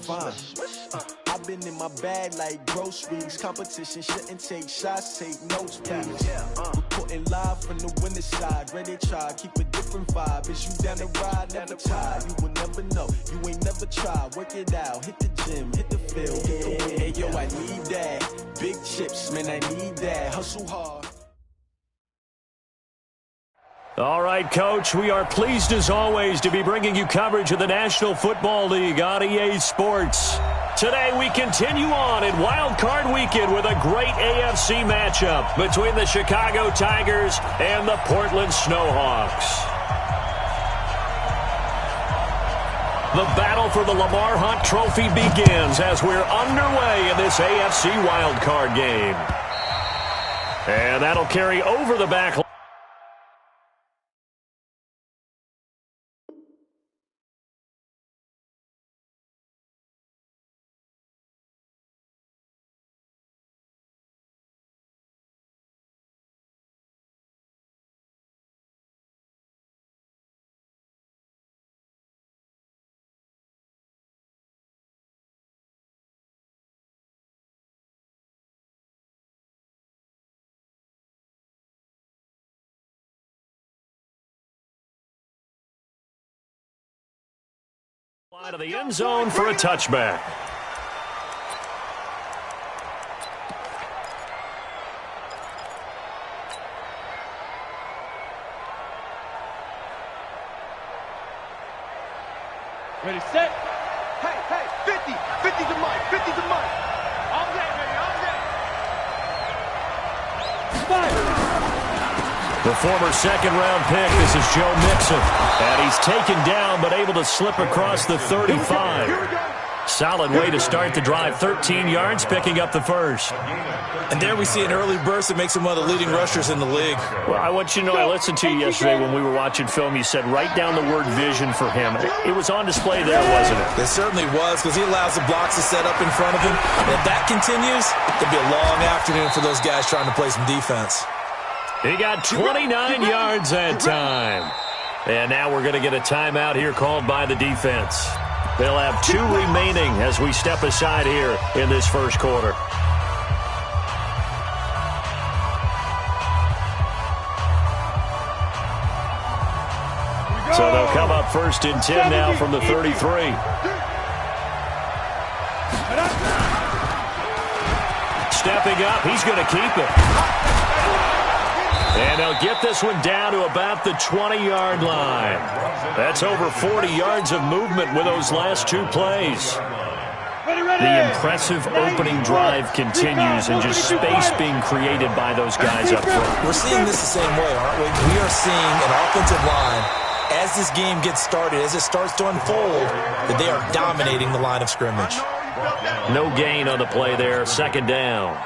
fine. I've been in my bag like groceries. Competition shouldn't take shots, take notes, please. Reporting live from the winning side. Ready to try, keep a different vibe. Is you down the ride, never tired. You will never know, you ain't never tried. Work it out, hit the gym, hit the field, hit the win. Hey, yo, I need that. Big chips, man, I need that. Hustle hard. All right, Coach, we are pleased as always to be bringing you coverage of the National Football League on EA Sports. Today we continue on in Wild Card Weekend with a great AFC matchup between the Chicago Tigers and the Portland Snowhawks. The battle for the Lamar Hunt Trophy begins as we're underway in this AFC Wild Card game. And that'll carry over the back line. Line of the end zone for a touchback. Ready, set. Hey, 50. 50's a money. 50's a money. All day, baby, all day. Fire. The former second-round pick, this is Joe Mixon. And he's taken down but able to slip across the 35. Solid way to start the drive. 13 yards, picking up the first. And there we see an early burst that makes him one of the leading rushers in the league. Well, I want you to know, I listened to you yesterday when we were watching film. You said write down the word vision for him. It was on display there, wasn't it? It certainly was, because he allows the blocks to set up in front of him. And if that continues, it'll be a long afternoon for those guys trying to play some defense. He got 29 yards that time. And now we're going to get a timeout here called by the defense. They'll have 2 remaining as we step aside here in this first quarter. So they'll come up first and 10 now from the 33. Stepping up, he's going to keep it. And they'll get this one down to about the 20-yard line. That's over 40 yards of movement with those last 2 plays. The impressive opening drive continues and just space being created by those guys up front. We're seeing this the same way, aren't we? We are seeing an offensive line, as this game gets started, as it starts to unfold, that they are dominating the line of scrimmage. No gain on the play there, second down.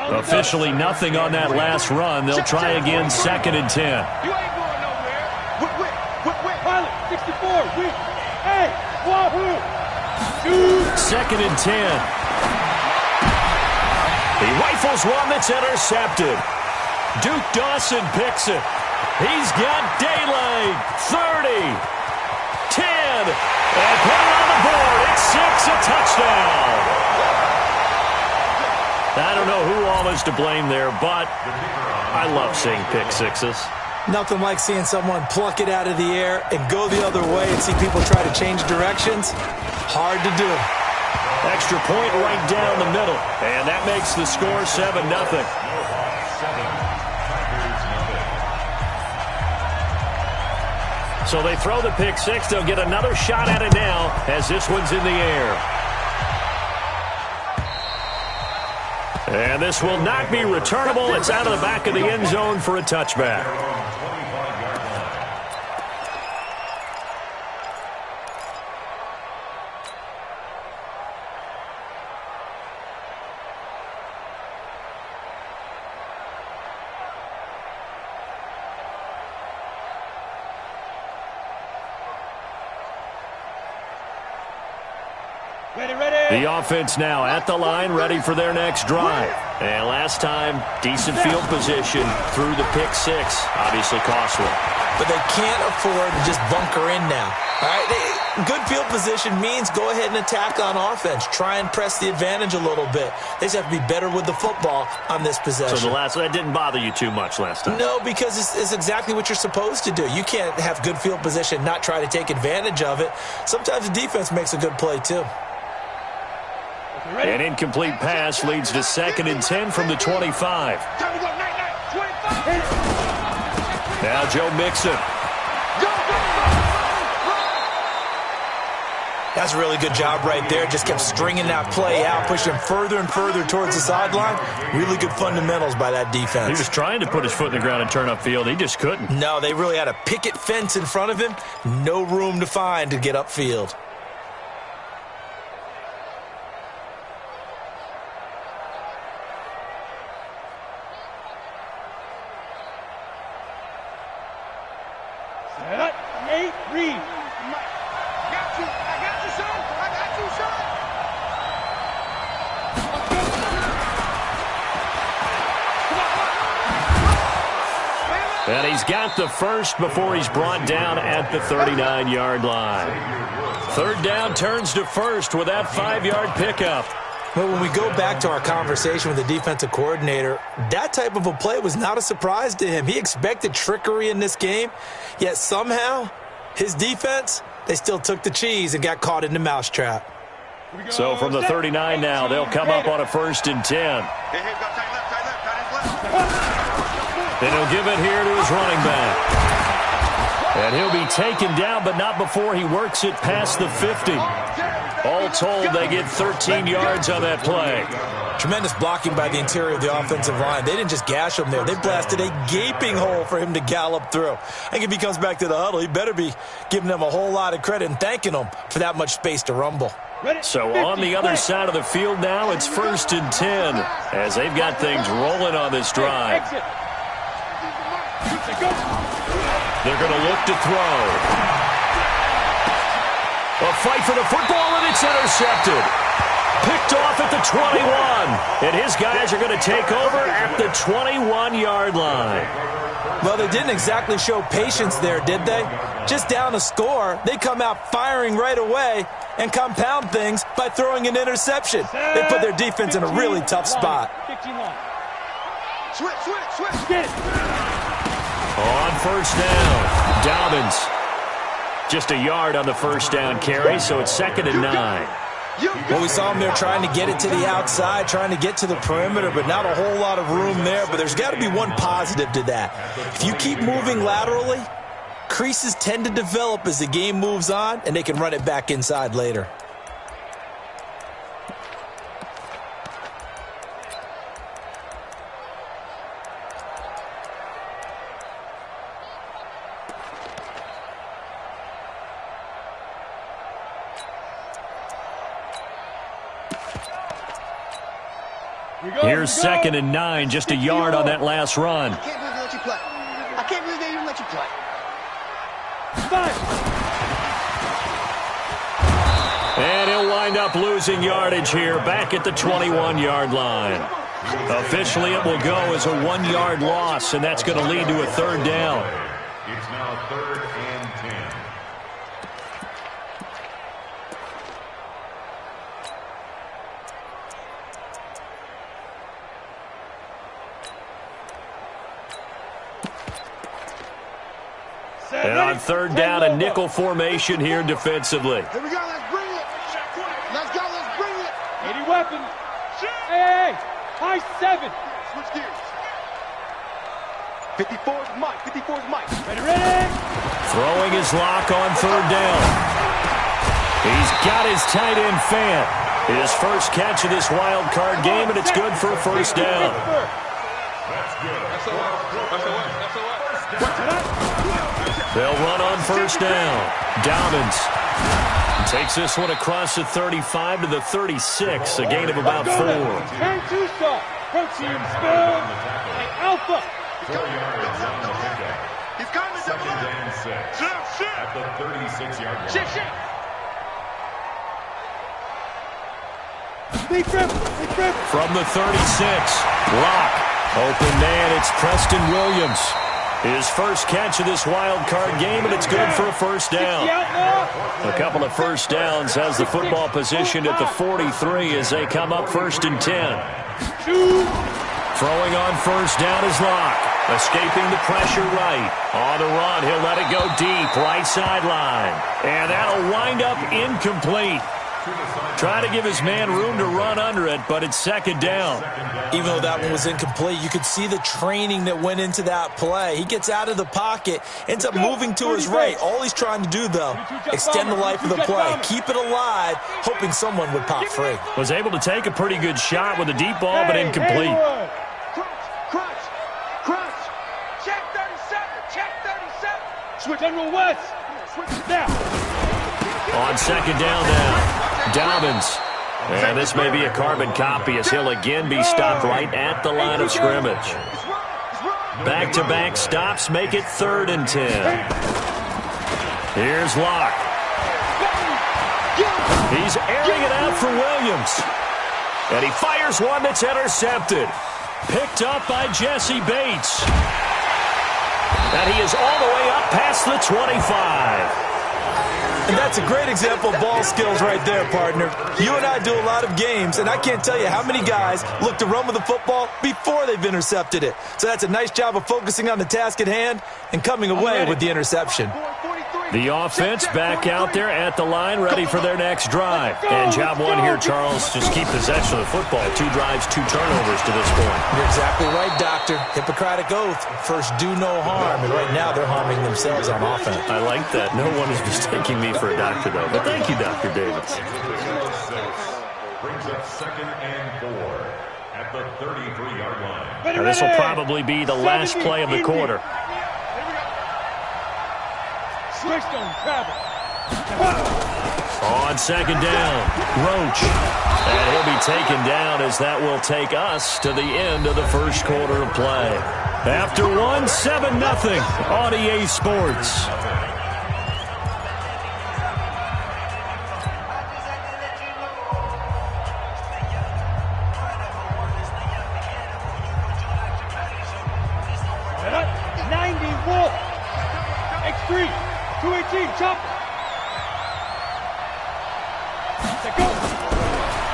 Officially nothing on that last run. They'll try again, second and 10. You ain't going nowhere. Wait. Pilot, 64. Hey, wahoo. Second and 10. He rifles one that's intercepted. Duke Dawson picks it. He's got daylight. 30. 10. And put it on the board. It's 6, a touchdown. I don't know who all is to blame there, but I love seeing pick sixes. Nothing like seeing someone pluck it out of the air and go the other way and see people try to change directions. Hard to do. Extra point right down the middle, and that makes the score 7-0. So they throw the pick six. They'll get another shot at it now as this one's in the air. And this will not be returnable. It's out of the back of the end zone for a touchback. The offense now at the line, ready for their next drive. And last time, decent field position through the pick six. Obviously costly. But they can't afford to just bunker in now. All right, Good field position means go ahead and attack on offense. Try and press the advantage a little bit. They just have to be better with the football on this possession. So that didn't bother you too much last time? No, because it's exactly what you're supposed to do. You can't have good field position and not try to take advantage of it. Sometimes the defense makes a good play, too. An incomplete pass leads to 2nd and 10 from the 25. Now Joe Mixon. That's a really good job right there. Just kept stringing that play out, pushing him further and further towards the sideline. Really good fundamentals by that defense. He was trying to put his foot in the ground and turn upfield. He just couldn't. No, they really had a picket fence in front of him. No room to find to get upfield. Set up, 8, read. And he's got the first before he's brought down at the 39-yard line. 3rd down turns to first with that 5-yard pickup. But when we go back to our conversation with the defensive coordinator, that type of a play was not a surprise to him. He expected trickery in this game, yet somehow his defense, they still took the cheese and got caught in the mousetrap. So from the 39 now, they'll come up on a 1st and 10. And he'll give it here to his running back. And he'll be taken down, but not before he works it past the 50. All told, they get 13 yards on that play. Tremendous blocking by the interior of the offensive line. They didn't just gash him there. They blasted a gaping hole for him to gallop through. I think if he comes back to the huddle, he better be giving them a whole lot of credit and thanking them for that much space to rumble. So on the other side of the field now, it's 1st and 10 as they've got things rolling on this drive. They're going to look to throw. A fight for the football, and it's intercepted. Picked off at the 21. And his guys are going to take over at the 21-yard line. Well, they didn't exactly show patience there, did they? Just down a score, they come out firing right away and compound things by throwing an interception. They put their defense in a really tough spot. Switch. Get it. On 1st down, Dobbins. Just a yard on the 1st down carry, so it's 2nd and 9. Well, we saw him there trying to get it to the outside, trying to get to the perimeter, but not a whole lot of room there. But there's got to be one positive to that. If you keep moving laterally, creases tend to develop as the game moves on, and they can run it back inside later. Here's 2nd and 9, just a yard on that last run. I can't believe they let you play. I can't believe they even let you play. And he'll wind up losing yardage here back at the 21-yard line. Officially, it will go as a 1-yard loss, and that's going to lead to a 3rd down. It's now 3rd and 10. And on 3rd down, a nickel formation here defensively. Here we go, let's bring it. Let's go, let's bring it. 80 weapons. Hey, high 7. Switch gears. 54's Mike, 54's Mike. Ready. Throwing his lock on 3rd down. He's got his tight end Fant. His first catch of this wild card game, and it's good for a 1st down. That's good. That's a what? They'll run on 1st down. Dobbins takes this one across the 35 to the 36, a gain of about 4. Turn 2 stop. Protein spill. Alpha. 4 yards on the pickup. He's coming. 2nd and 6. At the 36-yard line. Shit. Big grip. From the 36, Lock. Open man, it's Preston Williams. His first catch of this wild card game, and it's good for a first down. A couple of first downs has the football positioned at the 43 as they come up 1st and 10. Throwing on first down is Locke. Escaping the pressure right. On the run, he'll let it go deep, right sideline. And that'll wind up incomplete. Trying to give his man room to run under it, but it's 2nd down. Even though that one was incomplete, you could see the training that went into that play. He gets out of the pocket, ends up moving to his right. All he's trying to do, though, extend the life of the play. Keep it alive, hoping someone would pop free. Was able to take a pretty good shot with a deep ball, but incomplete. Crunch. Check 37. Switch General West. Switch now. On 2nd down now. Dobbins. And this may be a carbon copy as he'll again be stopped right at the line of scrimmage. Back-to-back stops make it 3rd and 10. Here's Locke. He's airing it out for Williams. And he fires one that's intercepted. Picked up by Jesse Bates. And he is all the way up past the 25. And that's a great example of ball skills right there, partner. You and I do a lot of games, and I can't tell you how many guys look to run with the football before they've intercepted it. So that's a nice job of focusing on the task at hand and coming away with the interception. The offense back out there at the line, ready for their next drive. And job one here, Charles, just keep possession of the football. 2 drives, 2 turnovers to this point. You're exactly right, Doctor. Hippocratic oath. First, do no harm. And right now, they're harming themselves on offense. I like that. No one is mistaking me for a doctor, though. But thank you, Dr. Davis. Brings up 2nd and 4 at the 33-yard line. Now, this will probably be the last play of the quarter. On 2nd down, Roach. And he'll be taken down as that will take us to the end of the first quarter of play. After 7-0 on EA Sports.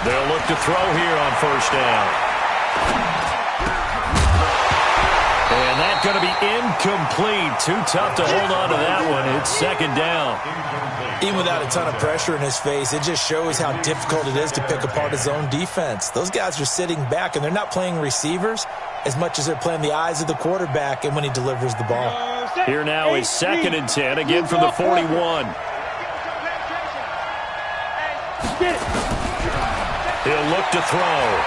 They'll look to throw here on first down. And that's going to be incomplete. Too tough to hold on to that one. It's 2nd down. Even without a ton of pressure in his face, it just shows how difficult it is to pick apart his own defense. Those guys are sitting back, and they're not playing receivers as much as they're playing the eyes of the quarterback and when he delivers the ball. Here now is 2nd and 10, again from the 41. He'll look to throw.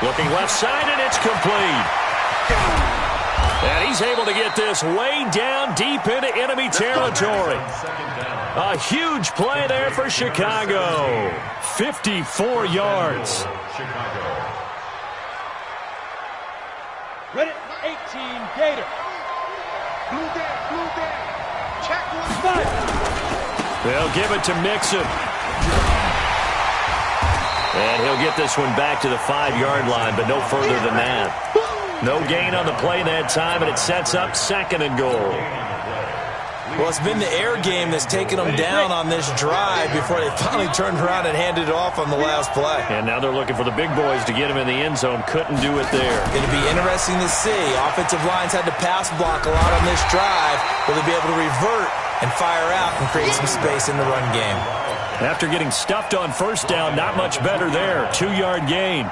Looking left side, and it's complete. And he's able to get this way down deep into enemy territory. A huge play there for Chicago. 54 yards. Ready, 18, Gator. Blue down. Check 1-5. They'll give it to Mixon. And he'll get this one back to the 5-yard line, but no further than that. No gain on the play that time, and it sets up 2nd and goal. Well, it's been the air game that's taken them down on this drive before they finally turned around and handed it off on the last play. And now they're looking for the big boys to get him in the end zone. Couldn't do it there. Going to be interesting to see. Offensive lines had to pass block a lot on this drive. Will they be able to revert and fire out and create some space in the run game? After getting stuffed on first down, not much better there. 2-yard gain.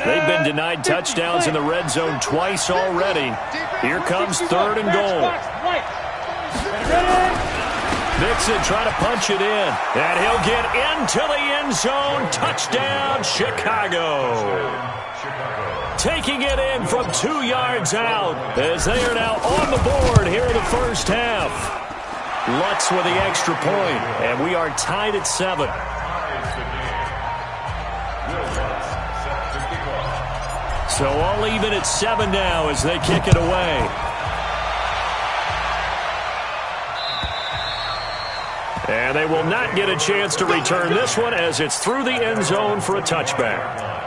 They've been denied touchdowns in the red zone twice already. Here comes 3rd and goal. Mixon trying to punch it in. And he'll get into the end zone. Touchdown, Chicago. Taking it in from 2 yards out as they are now on the board here in the first half. Lutz with the extra point, and we are tied at 7. So all even at 7 now as they kick it away. And they will not get a chance to return this one as it's through the end zone for a touchback.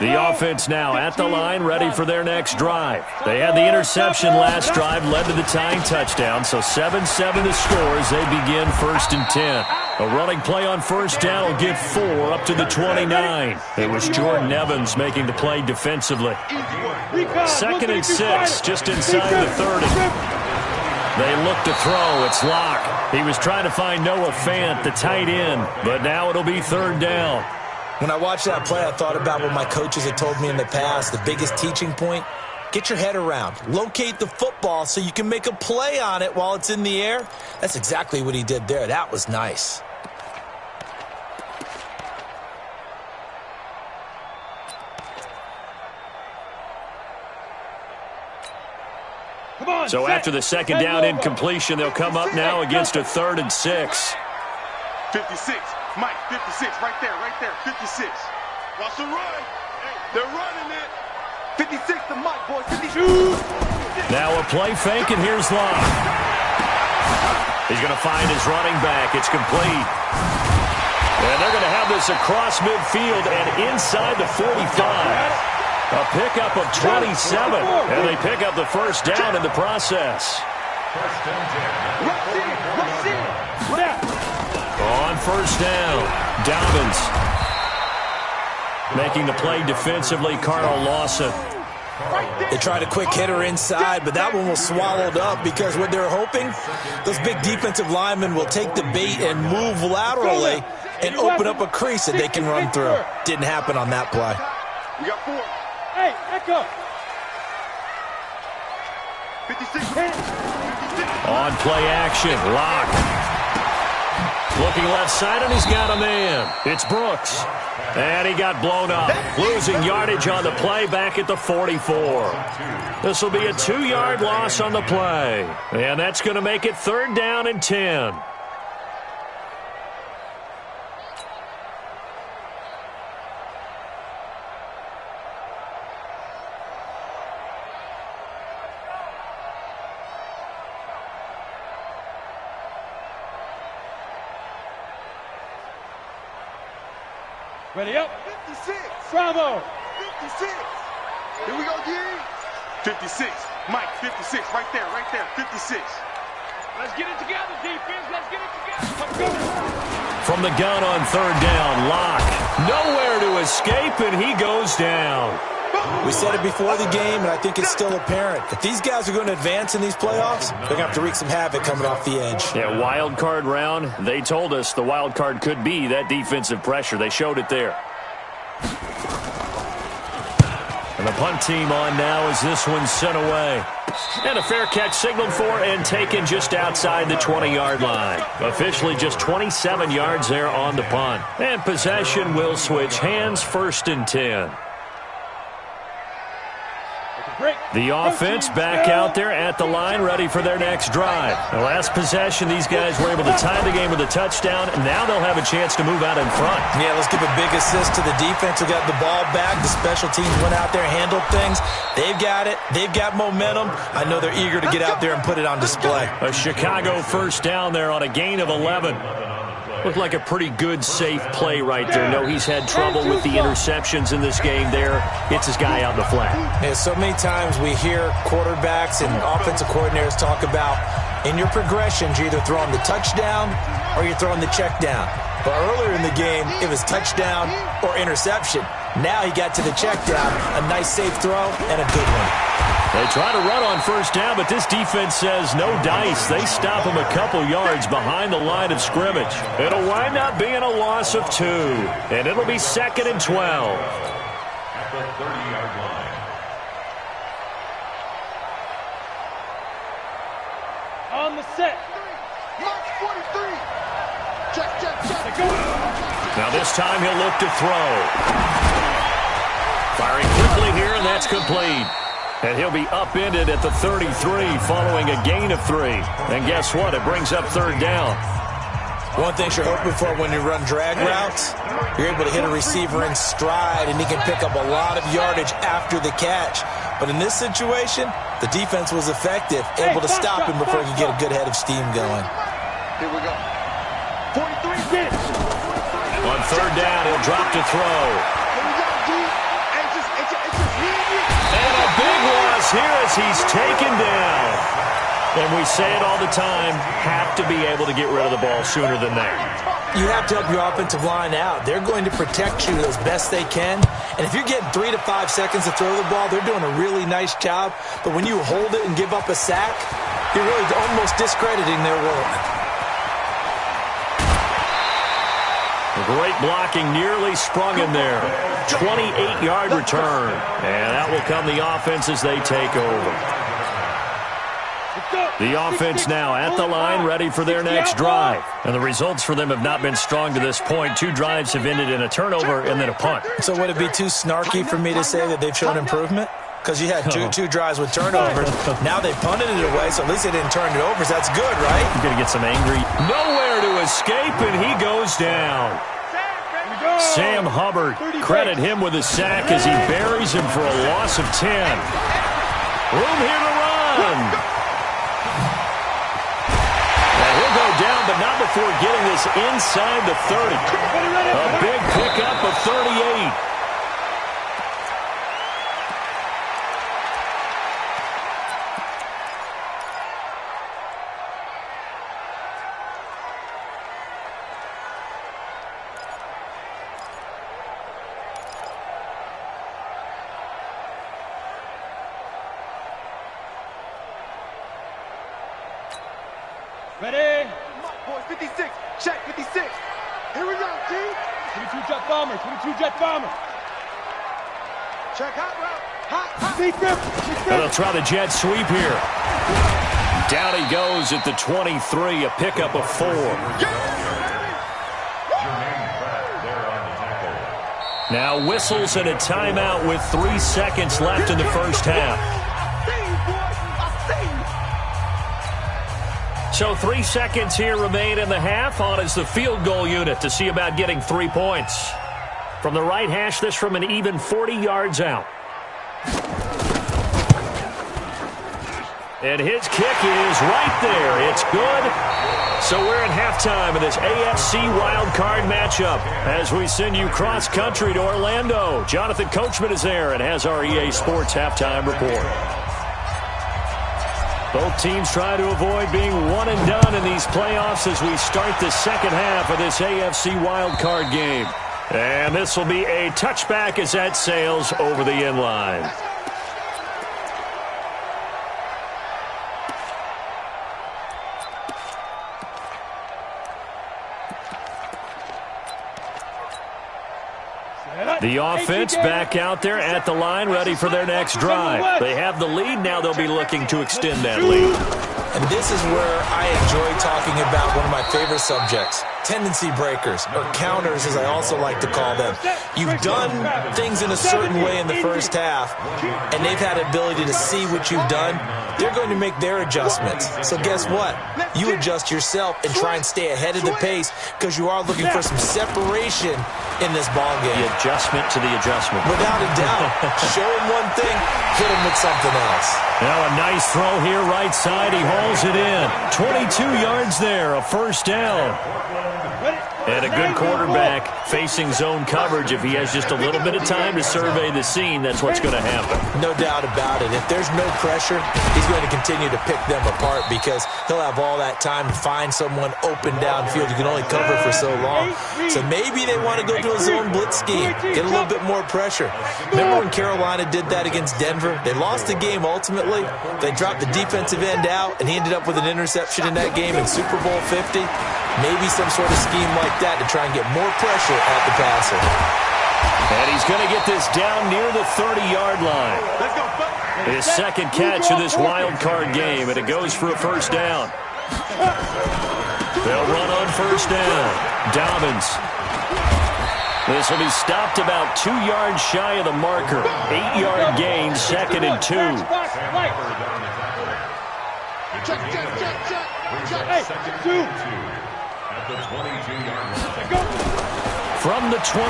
The offense now at the line, ready for their next drive. They had the interception last drive, led to the tying touchdown, so 7-7 the score as they begin 1st and 10. A running play on first down will get 4 up to the 29. It was Jordan Evans making the play defensively. 2nd and 6, just inside the 30. They look to throw. It's Locke. He was trying to find Noah Fant, the tight end, but now it'll be 3rd down. When I watched that play, I thought about what my coaches had told me in the past. The biggest teaching point, get your head around. Locate the football so you can make a play on it while it's in the air. That's exactly what he did there. That was nice. So after the 2nd down incompletion, they'll come up now against a 3rd and 6. 56. Mike, 56, right there, 56. Watch the run. They're running it. 56 to Mike, boys, 52. Now a play fake, and here's Locke. He's going to find his running back. It's complete. And they're going to have this across midfield and inside the 45. A pickup of 27, and they pick up the 1st down in the process. On 1st down, Dobbins making the play defensively, Carl Lawson. They tried a quick hitter inside, but that one was swallowed up because what they're hoping, those big defensive linemen will take the bait and move laterally and open up a crease that they can run through. Didn't happen on that play. We got 4. Hey, echo. 56. On play action, Locke. Looking left side, and he's got a man. It's Brooks. And he got blown up. Losing yardage on the play back at the 44. This will be a 2-yard loss on the play. And that's going to make it 3rd down and 10. Ready up. 56. Bravo. 56. Here we go, G. 56. Mike, 56. Right there. 56. Let's get it together, defense. Let's get it together. From the gun on 3rd down, Locke. Nowhere to escape, and he goes down. We said it before the game, and I think it's still apparent. If these guys are going to advance in these playoffs, they're going to have to wreak some havoc coming off the edge. Yeah, wild card round. They told us the wild card could be that defensive pressure. They showed it there. And the punt team on now as this one's sent away. And a fair catch signaled for and taken just outside the 20-yard line. Officially just 27 yards there on the punt. And possession will switch hands, 1st and 10. The offense back out there at the line, ready for their next drive. The last possession, these guys were able to tie the game with a touchdown, and now they'll have a chance to move out in front. Yeah, let's give a big assist to the defense who got the ball back. The special teams went out there, handled things. They've got it. They've got momentum. I know they're eager to get out there and put it on display. A Chicago 1st down there on a gain of 11. Looked like a pretty good, safe play right there. No, he's had trouble with the interceptions in this game there. It's his guy out in the flat. Yeah, so many times we hear quarterbacks and offensive coordinators talk about in your progressions, you're either throwing the touchdown or you're throwing the check down. But earlier in the game, it was touchdown or interception. Now he got to the check down, a nice safe throw, and a good one. They try to run on 1st down, but this defense says no dice. They stop him a couple yards behind the line of scrimmage. It'll wind up being a loss of 2, and it'll be 2nd and 12. At the 30-yard line. On the set. Mark 43. Check. Now this time he'll look to throw. Firing quickly here, and that's complete. And he'll be upended at the 33 following a gain of 3. And guess what? It brings up 3rd down. One thing you're hoping for when you run drag routes, you're able to hit a receiver in stride, and he can pick up a lot of yardage after the catch. But in this situation, the defense was effective, able to stop him before he could get a good head of steam going. Here we go. 43 minutes. On third down, he'll drop to throw. And a big loss here as he's taken down. And we say it all the time, have to be able to get rid of the ball sooner than that. You have to help your offensive line out. They're going to protect you as best they can. And if you're getting 3 to 5 seconds to throw the ball, they're doing a really nice job. But when you hold it and give up a sack, you're really almost discrediting their work. Great blocking, nearly sprung him there. 28-yard return. And that will come the offense as they take over. The offense now at the line, ready for their next drive. And the results for them have not been strong to this point. 2 drives have ended in a turnover and then a punt. So would it be too snarky for me to say that they've shown improvement? Because you had two drives with turnovers. Now they punted it away, so at least they didn't turn it over. So that's good, right? You're going to get some angry. Nowhere to escape, and he goes down. Sam Hubbard, credit him with a sack as he buries him for a loss of 10. Room here to run. And he'll go down, but not before getting this inside the 30. A big pickup of 38. Ready? Boys, 56. Check, 56. Here we go, T. 22 jet bomber, 22 jet bomber. Check, hot route. Hot. And they'll try the jet sweep here. Down he goes at the 23, a pickup of 4. Now whistles and a timeout with 3 seconds left in the first half. So 3 seconds here remain in the half. On is the field goal unit to see about getting 3 points. From the right hash, this from an even 40 yards out. And his kick is right there. It's good. So we're in halftime of this AFC wildcard matchup as we send you cross-country to Orlando. Jonathan Coachman is there and has our EA Sports halftime report. Both teams try to avoid being one and done in these playoffs as we start the second half of this AFC wildcard game. And this will be a touchback as that sails over the end line. The offense back out there at the line, ready for their next drive. They have the lead. Now they'll be looking to extend that lead. And this is where I enjoy talking about one of my favorite subjects, tendency breakers, or counters as I also like to call them. You've done things in a certain way in the first half, and they've had the ability to see what you've done. They're going to make their adjustments. So guess what? You adjust yourself and try and stay ahead of the pace because you are looking for some separation in this ball game. The adjustment to the adjustment. Without a doubt. Show him one thing, hit him with something else. Now a nice throw here right side. He hauls it in. 22 yards there, a first down. And a good quarterback facing zone coverage. If he has just a little bit of time to survey the scene, that's what's going to happen. No doubt about it. If there's no pressure, he's going to continue to pick them apart because he'll have all that time to find someone open downfield. You can only cover for so long. So maybe they want to go to a zone blitz scheme, get a little bit more pressure. Remember when Carolina did that against Denver? They lost the game ultimately. They dropped the defensive end out, and he ended up with an interception in that game in Super Bowl 50. Maybe some sort of scheme like that to try and get more pressure at the passer. And he's going to get this down near the 30-yard line. His second catch of this wild card game, and it goes for a first down. They'll run on first down. Dobbins. This will be stopped about 2 yards shy of the marker. 8-yard gain, 2nd and 2. Check. the 22-yard line. From the 22,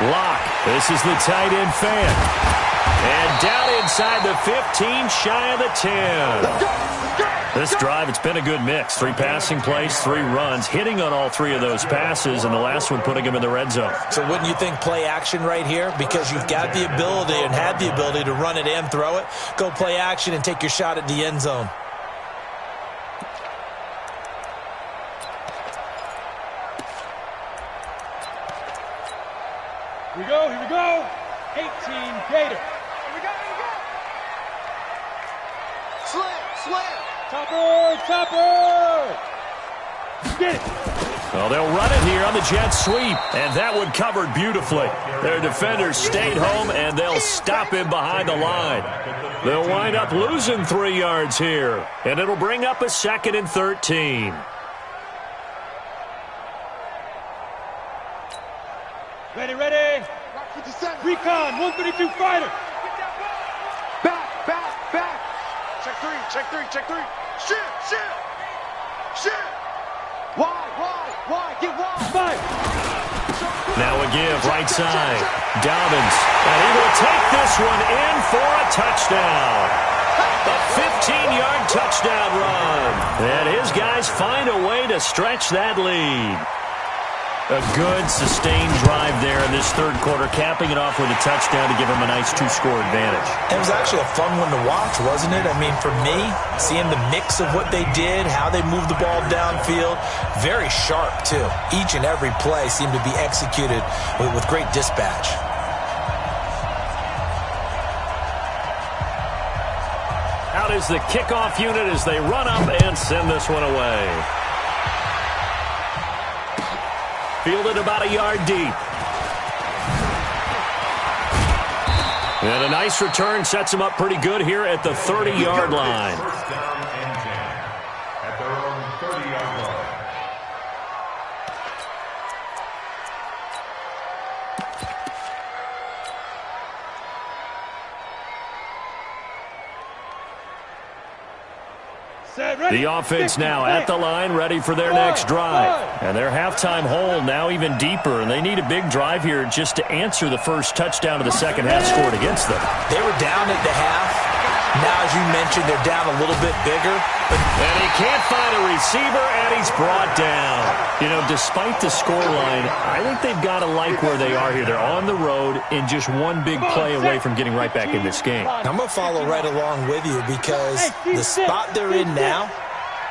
Locke. This is the tight end fan. And down inside the 15, shy of the 10. This drive, it's been a good mix. 3 passing plays, 3 runs, hitting on all 3 of those passes, and the last one putting him in the red zone. So wouldn't you think play action right here? Because you've got the ability and had the ability to run it and throw it. Go play action and take your shot at the end zone. Here we go. 18 Gator. Here we go. Slam. Topper. Get it. Well, they'll run it here on the jet sweep, and that one covered beautifully. Their defenders stayed home, and they'll stop him behind the line. They'll wind up losing 3 yards here, and it'll bring up a 2nd and 13. Ready. Recon, 132 fighter. Back. Check 3. Shit. Why? Get wide. 5. Now a give, right side. Dobbins, and he will take this one in for a touchdown. A 15-yard touchdown run. And his guys find a way to stretch that lead. A good, sustained drive there in this third quarter, capping it off with a touchdown to give them a nice 2-score advantage. It was actually a fun one to watch, wasn't it? I mean, for me, seeing the mix of what they did, how they moved the ball downfield, very sharp, too. Each and every play seemed to be executed with great dispatch. Out is the kickoff unit as they run up and send this one away. Fielded about a yard deep. And a nice return sets him up pretty good here at the 30-yard line. First down and 10 at their own 30-yard line. The offense now at the line, ready for their next drive. And their halftime hole now even deeper, and they need a big drive here just to answer the first touchdown of the second half scored against them. They were down at the half. Now, as you mentioned, they're down a little bit bigger. And he can't find a receiver, and he's brought down. You know, despite the scoreline, I think they've got to like where they are here. They're on the road and just one big play away from getting right back in this game. I'm going to follow right along with you because the spot they're in now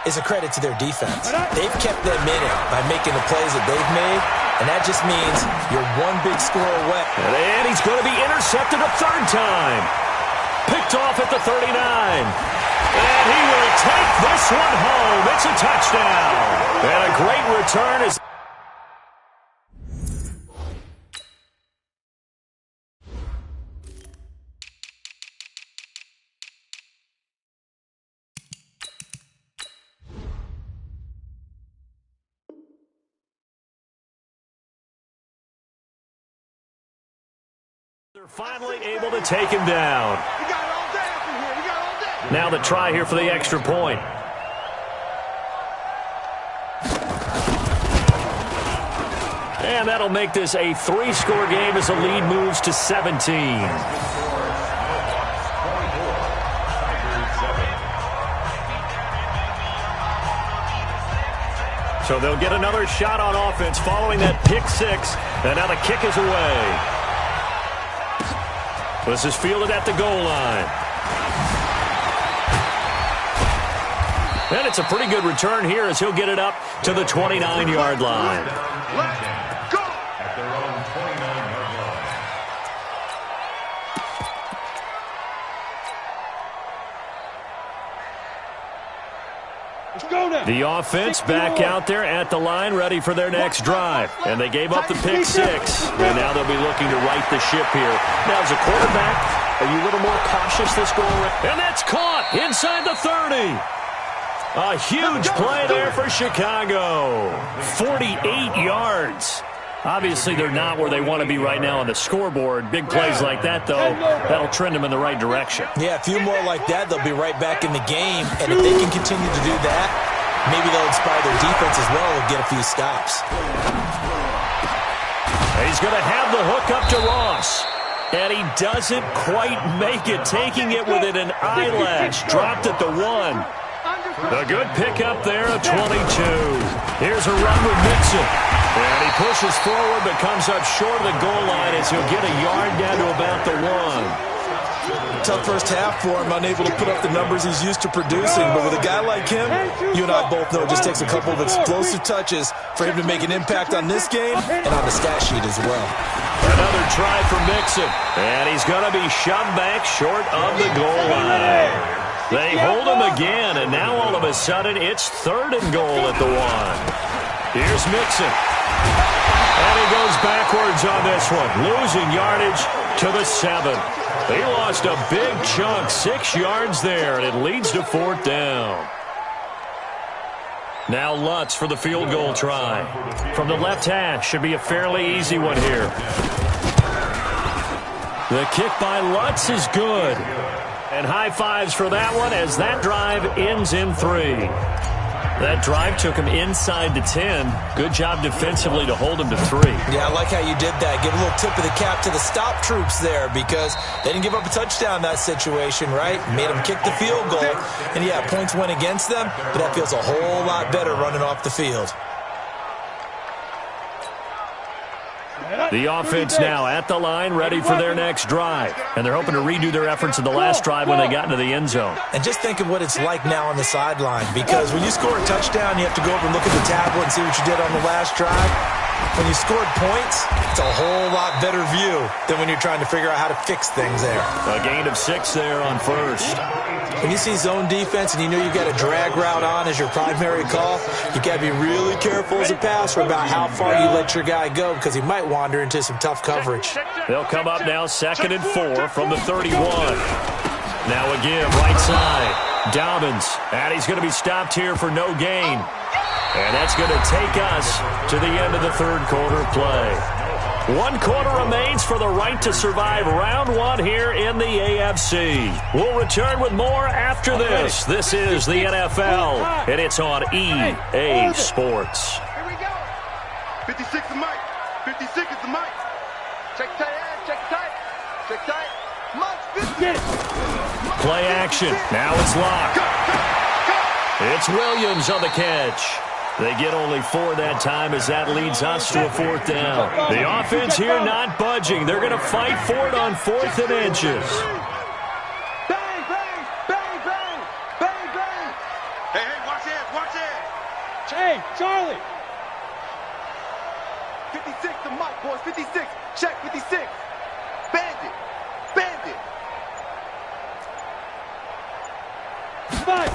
is a credit to their defense. They've kept them in it by making the plays that they've made, and that just means you're one big score away. And he's going to be intercepted a 3rd time. Picked off at the 39. And he will take this one home. It's a touchdown. And a great return is... They're finally able to take him down. We got it all day up in here. We got it all day. Now the try here for the extra point. And that'll make this a 3-score game as the lead moves to 17. So they'll get another shot on offense following that pick 6. And now the kick is away. This is fielded at the goal line. And it's a pretty good return here as he'll get it up to the 29-yard line. Let's go! At their own 29-yard line. Let's go now. The offense back out there at the line, ready for their next drive. And they gave up the pick 6. And now they'll be looking to right the ship here. Now, as a quarterback, are you a little more cautious this go around? And that's caught inside the 30. A huge play there for Chicago. 48 yards. Obviously, they're not where they want to be right now on the scoreboard. Big plays like that, though, that'll trend them in the right direction. Yeah, a few more like that, they'll be right back in the game. And if they can continue to do that, maybe they'll inspire their defense as well and get a few stops. He's going to have the hook up to Ross. And he doesn't quite make it, taking it within an eyelash. Dropped at the 1. A good pickup there at 22. Here's a run with Mixon. And he pushes forward but comes up short of the goal line as he'll get a yard down to about the 1. Tough first half for him, unable to put up the numbers he's used to producing. But with a guy like him, you and I both know it just takes a couple of explosive touches for him to make an impact on this game and on the stat sheet as well. Another try for Mixon. And he's going to be shoved back short of the goal line. They hold him again, and now all of a sudden it's 3rd and goal at the 1. Here's Mixon. And he goes backwards on this one, losing yardage to the 7. He lost a big chunk, 6 yards there, and it leads to 4th down. Now Lutz for the field goal try. From the left hash, should be a fairly easy one here. The kick by Lutz is good. And high fives for that one as that drive ends in 3. That drive took him inside the 10. Good job defensively to hold him to 3. Yeah, I like how you did that. Give a little tip of the cap to the stop troops there because they didn't give up a touchdown in that situation, right? Made them kick the field goal. And, yeah, points went against them, but that feels a whole lot better running off the field. The offense now at the line, ready for their next drive. And they're hoping to redo their efforts in the last drive when they got into the end zone. And just think of what it's like now on the sideline. Because when you score a touchdown, you have to go over and look at the tablet and see what you did on the last drive. When you scored points, it's a whole lot better view than when you're trying to figure out how to fix things there. A gain of 6 there on first. When you see zone defense and you know you've got a drag route on as your primary call, you've got to be really careful as a passer about how far you let your guy go because he might wander into some tough coverage. They'll come up now 2nd and 4 from the 31. Now again, right side. Dobbins, and he's going to be stopped here for no gain. And that's going to take us to the end of the 3rd quarter play. 1 quarter remains for the right to survive round 1 here in the AFC. We'll return with more after this. This is the NFL, and it's on EA Sports. Here we go. 56 is Mike. 56 is the Mike. Check tight, check tight, check tight. Mike, 50. Play action. Now it's locked. It's Williams on the catch. They get only 4 that time as that leads us to a 4th down. The offense here not budging. They're going to fight for it on 4th and inches. Bang, bang, bang, bang, bang, bang. Hey, watch it, watch it. Hey, Charlie. 56 to Mike, boys, 56. Check 56. Bandit, bandit. Mike.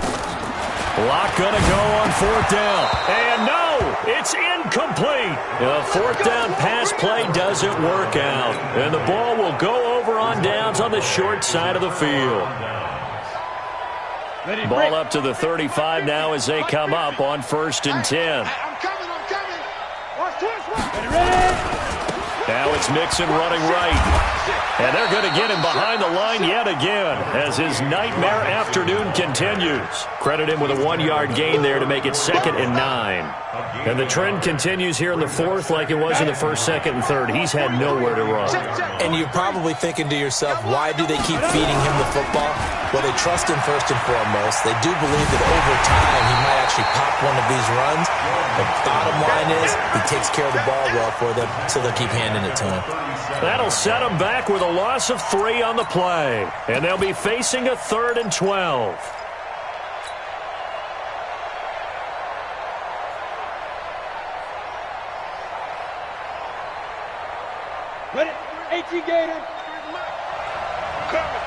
Lock gonna go on 4th down. And no, it's incomplete. The 4th down pass play doesn't work out. And the ball will go over on downs on the short side of the field. Ball up to the 35 now as they come up on 1st and 10. I'm coming, I'm coming. Watch this, watch. Ready? Now it's Mixon running right. And they're going to get him behind the line yet again as his nightmare afternoon continues. Credit him with a 1-yard gain there to make it 2nd and 9. And the trend continues here in the 4th like it was in the 1st, 2nd, and 3rd. He's had nowhere to run. And you're probably thinking to yourself, why do they keep feeding him the football? Well, they trust him first and foremost. They do believe that over time he might actually pop one of these runs. The bottom line is he takes care of the ball well for them, so they'll keep handing it to him. That'll set him back with a loss of 3 on the play. And they'll be facing a 3rd and 12. Ready? 18 Gator. Coming.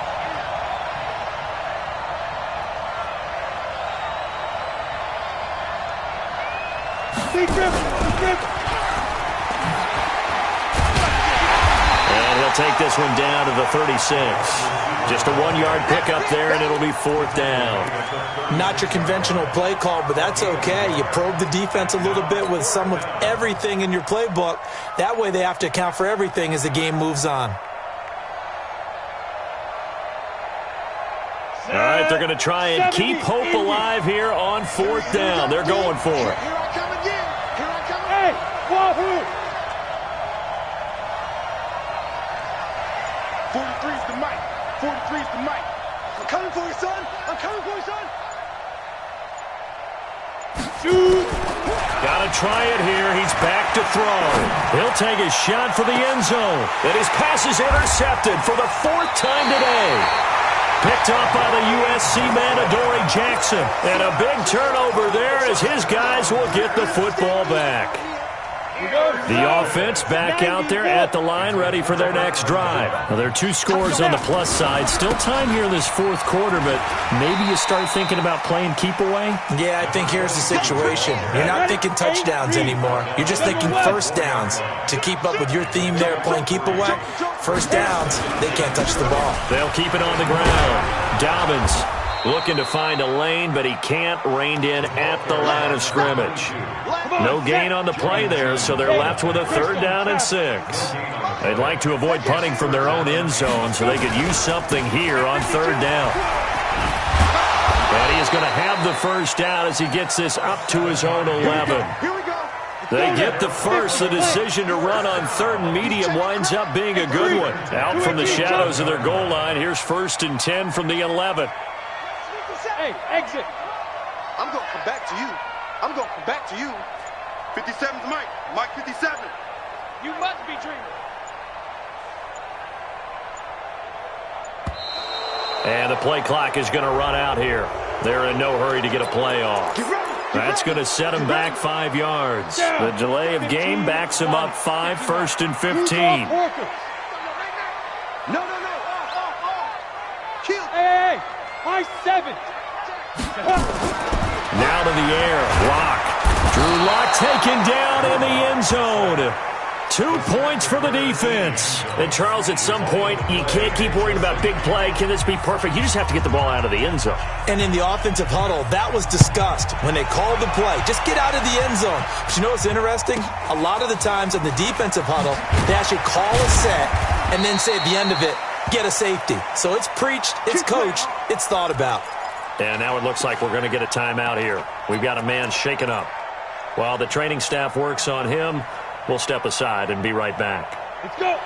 Big grip. And he'll take this one down to the 36. Just a 1-yard pickup there, and it'll be 4th down. Not your conventional play call, but that's okay. You probe the defense a little bit with some of everything in your playbook. That way they have to account for everything as the game moves on. All right, they're going to try and keep hope alive here on 4th down. They're going for it. Here I come again. Here I come. Hey, Wahoo! 43 is the mic. 43 is the mic. I'm coming for you, son. I'm coming for you, son. Shoot! Got to try it here. He's back to throw. He'll take a shot for the end zone. And his pass is intercepted for the 4th time today. Picked up by the USC man, Adoree Jackson. And a big turnover there as his guys will get the football back. The offense back out there at the line, ready for their next drive. Now, there are 2 scores on the plus side. Still time here in this 4th quarter, but maybe you start thinking about playing keep away? Yeah, I think here's the situation. You're not thinking touchdowns anymore. You're just thinking first downs. To keep up with your theme there, playing keep away, first downs, they can't touch the ball. They'll keep it on the ground. Dobbins looking to find a lane, but he can't. Reined in at the line of scrimmage. No gain on the play there, so they're left with a 3rd down and 6. They'd like to avoid punting from their own end zone so they could use something here on 3rd down. And he is going to have the first down as he gets this up to his own 11. They get the first. The decision to run on 3rd and medium winds up being a good one. Out from the shadows of their goal line, here's 1st and 10 from the 11. Hey, exit. I'm going to come back to you. I'm going to come back to you. 57's Mike. Mike 57. You must be dreaming. And the play clock is going to run out here. They're in no hurry to get a play off. That's going to set them back 5 yards. The delay of game backs them up 5, 1st and 15. No. Kill. Hey, my 7. Now to the air. Lock. Drew Lock taken down in the end zone. 2 points for the defense. And, Charles, at some point, you can't keep worrying about big play. Can this be perfect? You just have to get the ball out of the end zone. And in the offensive huddle, that was discussed when they called the play. Just get out of the end zone. But you know what's interesting? A lot of the times in the defensive huddle, they actually call a set and then say at the end of it, get a safety. So it's preached, it's coached, it's thought about. And now it looks like we're going to get a timeout here. We've got a man shaken up. While the training staff works on him, we'll step aside and be right back.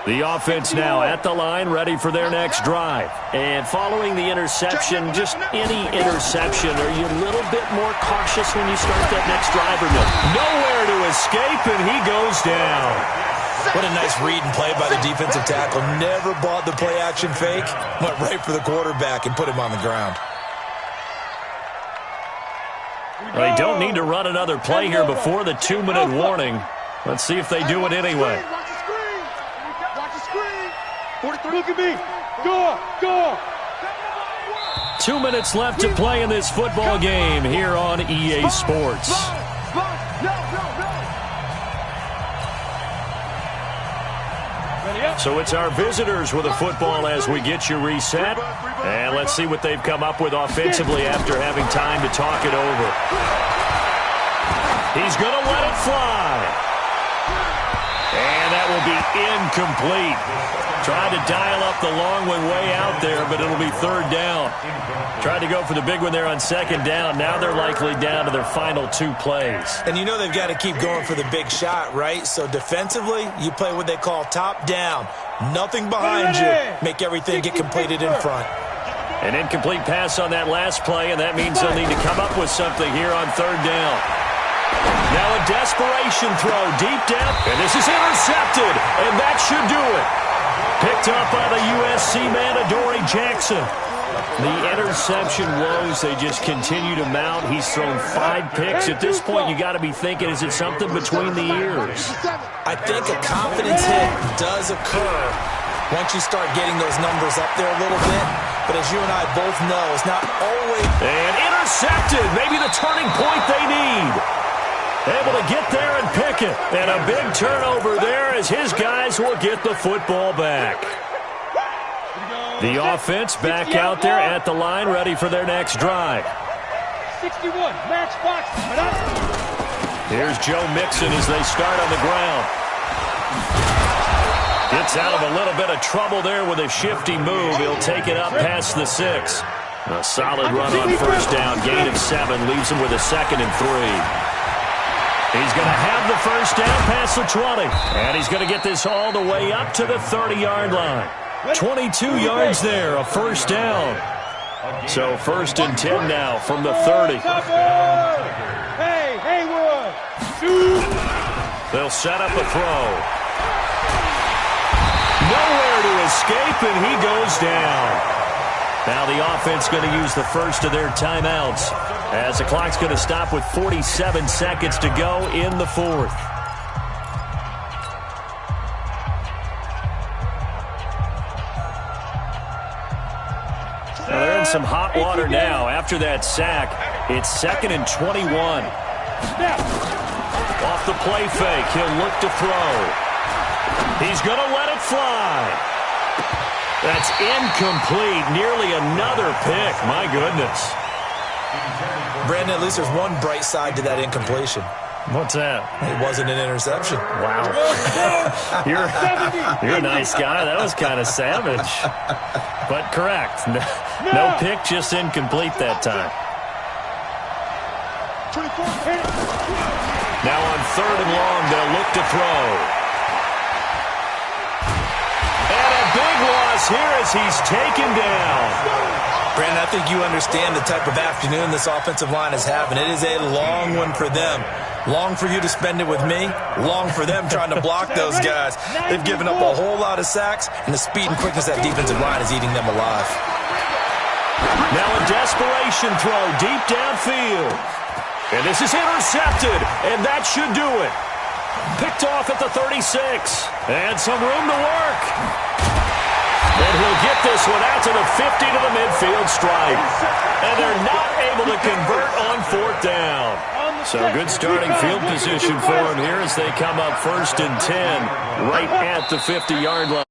The offense now at the line, ready for their next drive. And following the interception, just any interception, are you a little bit more cautious when you start that next drive or no? Nowhere to escape, and he goes down. What a nice read and play by the defensive tackle. Never bought the play-action fake. Went right for the quarterback and put him on the ground. They don't need to run another play here before the 2-minute warning. Let's see if they do it anyway. Watch the screen. Watch the screen. 43. Look at me. Go. 2 minutes left to play in this football game here on EA Sports. So it's our visitors with a football as we get you reset. And let's see what they've come up with offensively after having time to talk it over. He's going to let it fly. And that will be incomplete. Tried to dial up the long one way out there, but it'll be 3rd down. Tried to go for the big one there on 2nd down. Now they're likely down to their final 2 plays. And you know they've got to keep going for the big shot, right? So defensively, you play what they call top down. Nothing behind you. Make everything get completed in front. An incomplete pass on that last play, and that means they'll need to come up with something here on 3rd down. Now a desperation throw deep down, and this is intercepted, and that should do it. Picked up by the USC man, Adoree Jackson. The interception woes, they just continue to mount. He's thrown 5 picks. At this point, you got to be thinking, is it something between the ears? I think a confidence hit does occur once you start getting those numbers up there a little bit. But as you and I both know, it's not always... And intercepted, maybe the turning point they need. Able to get there and pick it. And a big turnover there as his guys will get the football back. The offense back out there at the line, ready for their next drive. 61, matchbox. Here's Joe Mixon as they start on the ground. Gets out of a little bit of trouble there with a shifty move. He'll take it up past the 6. A solid run on first down. Gain of 7 leaves him with a 2nd and 3. He's going to have the first down past the 20. And he's going to get this all the way up to the 30-yard line. 22 yards there, a first down. So 1st and 10 now from the 30. Hey, Haywood. They'll set up a throw. Nowhere to escape, and he goes down. Now the offense going to use the first of their timeouts as the clock's going to stop with 47 seconds to go in the 4th. Now they're in some hot water now. After that sack, it's 2nd and 21. Off the play fake, he'll look to throw. He's going to let it fly. That's incomplete. Nearly another pick. My goodness. Brandon, at least there's one bright side to that incompletion. What's that? It wasn't an interception. Wow. You're a nice guy. That was kind of savage. But correct. No pick, just incomplete that time. Now on 3rd and long, they'll look to throw. Big loss here as he's taken down. Brandon, I think you understand the type of afternoon this offensive line is having. It is a long one for them. Long for you to spend it with me. Long for them trying to block those guys. They've given up a whole lot of sacks, and the speed and quickness of that defensive line is eating them alive. Now a desperation throw deep downfield. And this is intercepted, and that should do it. Picked off at the 36. And some room to work. And he'll get this one out to the 50 to the midfield stripe. And they're not able to convert on 4th down. So good starting field position for him here as they come up 1st and 10 right at the 50-yard line.